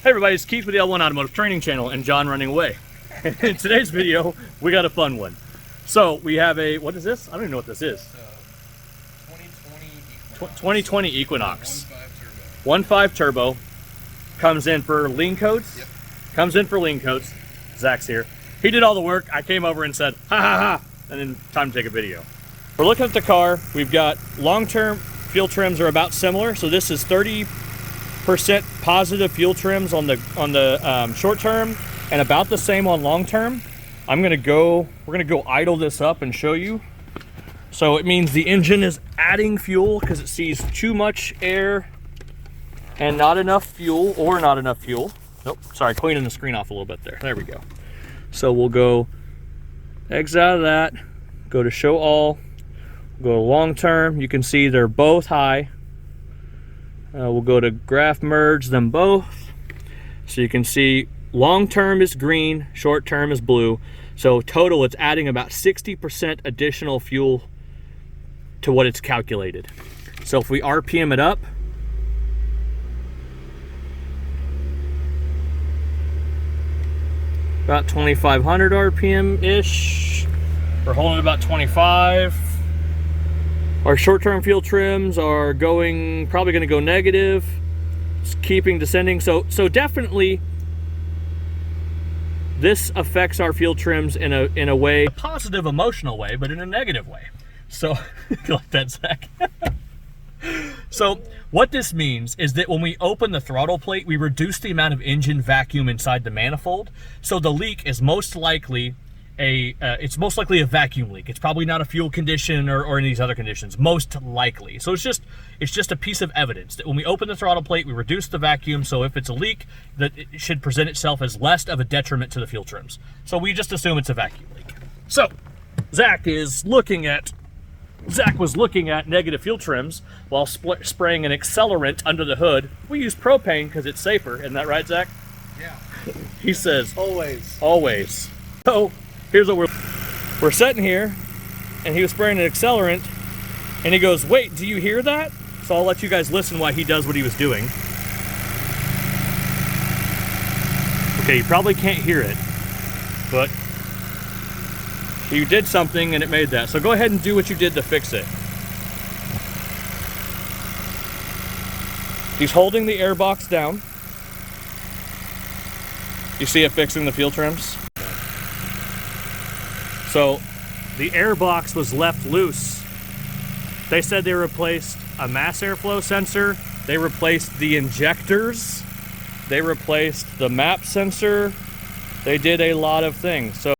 Hey everybody, it's Keith with the L1 Automotive Training Channel and John running away. In today's video, we got a fun one. So we have a, what is this? I don't even know what this is. 2020 Equinox. 1.5 turbo. Comes in for lean coats. Yep. Comes in for lean coats. Zach's here. He did all the work. I came over and said, ha ha ha, and then time to take a video. We're looking at the car. We've got long-term fuel trims are about similar. So this is 30% positive fuel trims on the short term and about the same on long term. We're gonna go idle this up and show you. So it means the engine is adding fuel because it sees too much air and not enough fuel, or not enough fuel. Nope, sorry, cleaning the screen off a little bit there. There we go. So we'll go exit out of that, go to show all, go to long term. You can see they're both high. We'll go to graph merge them both. So you can see long term is green, short term is blue. So total, it's adding about 60% additional fuel to what it's calculated. So if we RPM it up, about 2,500 RPM-ish. We're holding about 25. Our short-term fuel trims are probably gonna go negative. It's keeping descending. So definitely this affects our fuel trims in a way, a positive emotional way, but in a negative way. So, you like that, Zach? So what this means is that when we open the throttle plate, we reduce the amount of engine vacuum inside the manifold. So the leak is most likely a vacuum leak. It's probably not a fuel condition or any of these other conditions, most likely. So it's just a piece of evidence that when we open the throttle plate, we reduce the vacuum. So if it's a leak, that it should present itself as less of a detriment to the fuel trims. So we just assume it's a vacuum leak. So Zach was looking at negative fuel trims while spraying an accelerant under the hood. We use propane because it's safer. Isn't that right, Zach? Yeah. He says Always. Always. So here's what we're sitting here, and he was spraying an accelerant, and he goes, "Wait, do you hear that?" So I'll let you guys listen while he does what he was doing. Okay, you probably can't hear it, but you did something and it made that. So go ahead and do what you did to fix it. He's holding the air box down. You see it fixing the fuel trims? So the air box was left loose. They said they replaced a mass airflow sensor. They replaced the injectors. They replaced the map sensor. They did a lot of things. So